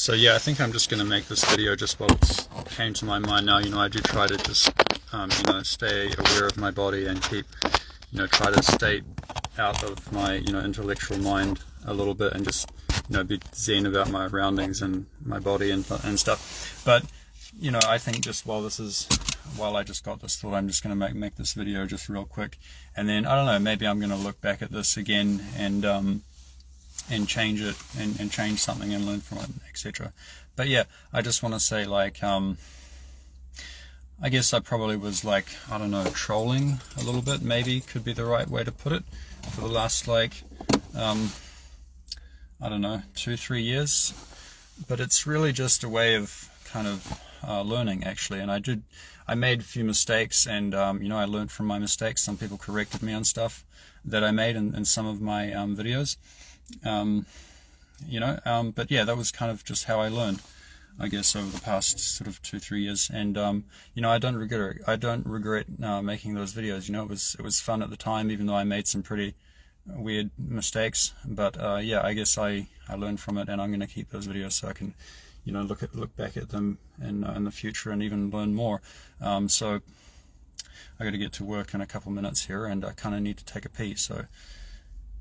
So yeah, I think I'm just going to make this video just while it came to my mind now. I do try to just, stay aware of my body and keep, try to stay out of my, intellectual mind a little bit and just, be zen about my surroundings and my body and stuff. But, I think just while I just got this thought, I'm just going to make this video just real quick. And then, I don't know, maybe I'm going to look back at this again and change it and change something and learn from it, etc. But yeah, I just want to say, like, I guess I probably was, like, I don't know, trolling a little bit, maybe could be the right way to put it, for the last, like, I don't know, 2-3 years. But it's really just a way of kind of learning, actually. And I made a few mistakes, and I learned from my mistakes. Some people corrected me on stuff that I made in some of my videos. But yeah, that was kind of just how I learned, I guess, over the past sort of 2-3 years. And I don't regret it. I don't regret making those videos. It was fun at the time, even though I made some pretty weird mistakes. But yeah, I guess I learned from it, and I'm going to keep those videos so I can look back at them in the future and even learn more. So I got to get to work in a couple minutes here, and I kind of need to take a pee. So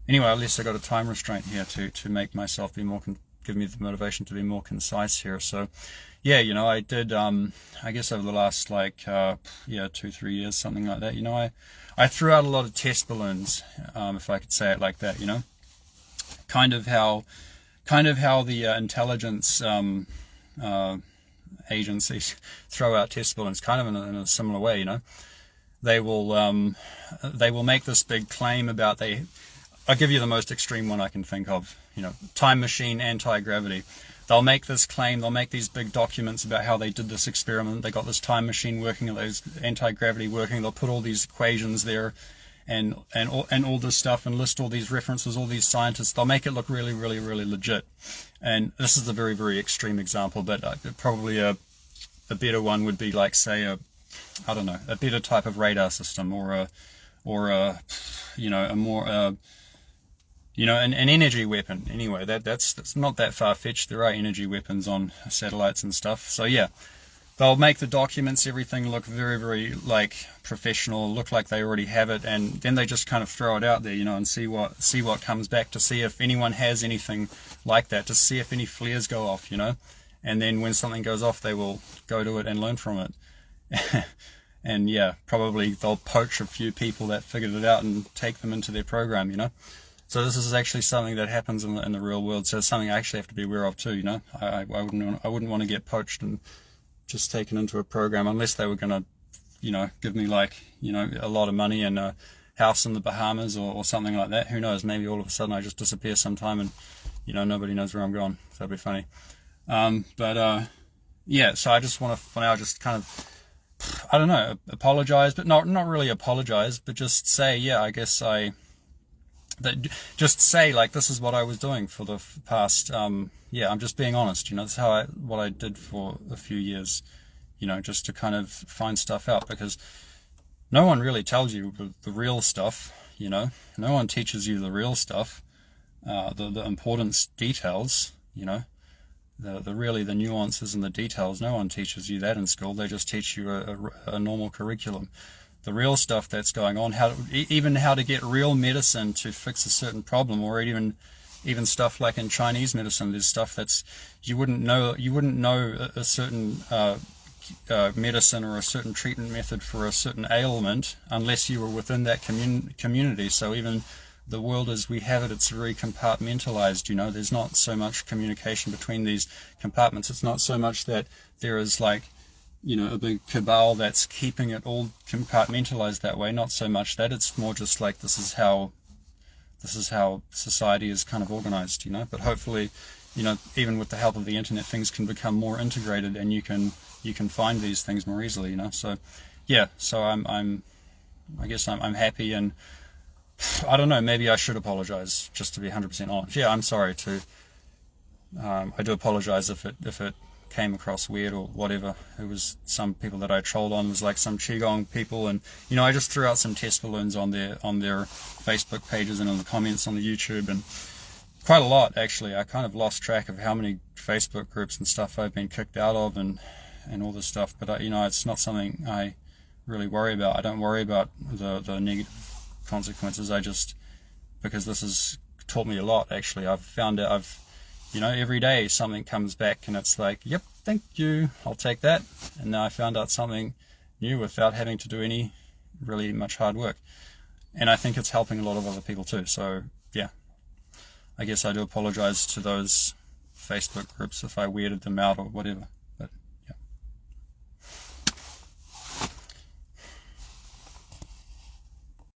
anyway, at least I got a time restraint here to make myself be more, give me the motivation to be more concise here. So yeah, I did, I guess over the last, like, 2-3 years, something like that, I threw out a lot of test balloons, if I could say it like that, kind of how the intelligence agencies throw out test balloons, kind of in a similar way. They will make this big claim about I'll give you the most extreme one I can think of, time machine, anti-gravity. They'll make this claim, they'll make these big documents about how they did this experiment, they got this time machine working, those anti-gravity working, they'll put all these equations there and all this stuff and list all these references, all these scientists. They'll make it look really, really, really legit. And this is a very, very extreme example, but probably a better one would be, like, say, a better type of radar system, or a more an energy weapon. Anyway, that's not that far-fetched. There are energy weapons on satellites and stuff. So yeah, they'll make the documents, everything look very, very, like, professional, look like they already have it, and then they just kind of throw it out there, and see what comes back, to see if anyone has anything like that, to see if any flares go off, and then when something goes off, they will go to it and learn from it. And yeah, probably they'll poach a few people that figured it out and take them into their program, So this is actually something that happens in the real world. So it's something I actually have to be aware of too. I wouldn't want to get poached and just taken into a program, unless they were going to, give me, like, a lot of money and a house in the Bahamas or something like that. Who knows? Maybe all of a sudden I just disappear sometime and nobody knows where I'm going. So that'd be funny. Yeah. So I just want to, for now, just kind of, I don't know, apologize, but not really apologize, but just say, yeah, I guess just say, like, this is what I was doing for the past, yeah, I'm just being honest, that's what I did for a few years, just to kind of find stuff out, because no one really tells you the real stuff, no one teaches you the real stuff, the important details, the nuances and the details. No one teaches you that in school. They just teach you a normal curriculum. The real stuff that's going on, even how to get real medicine to fix a certain problem, or even stuff like in Chinese medicine, there's stuff that's you wouldn't know a certain medicine or a certain treatment method for a certain ailment unless you were within that community. So even the world as we have it, it's very compartmentalized. There's not so much communication between these compartments. It's not so much that there is, like, a big cabal that's keeping it all compartmentalized that way. Not so much that. It's more just like, this is how society is kind of organized, But hopefully, even with the help of the internet, things can become more integrated, and you can find these things more easily, So yeah, so I guess I'm happy, and I don't know, maybe I should apologize, just to be 100% honest. Yeah, I'm sorry I do apologize if it came across weird or whatever. It was some people that I trolled on, was like some Qigong people, and I just threw out some test balloons on their Facebook pages and in the comments on the YouTube, and quite a lot, actually. I kind of lost track of how many Facebook groups and stuff I've been kicked out of, and all this stuff. But it's not something I really worry about. I don't worry about the negative consequences. I just, because this has taught me a lot, actually. I've found out every day something comes back and it's like, yep, thank you, I'll take that. And now I found out something new without having to do any really much hard work. And I think it's helping a lot of other people too. So yeah, I guess I do apologize to those Facebook groups if I weirded them out or whatever.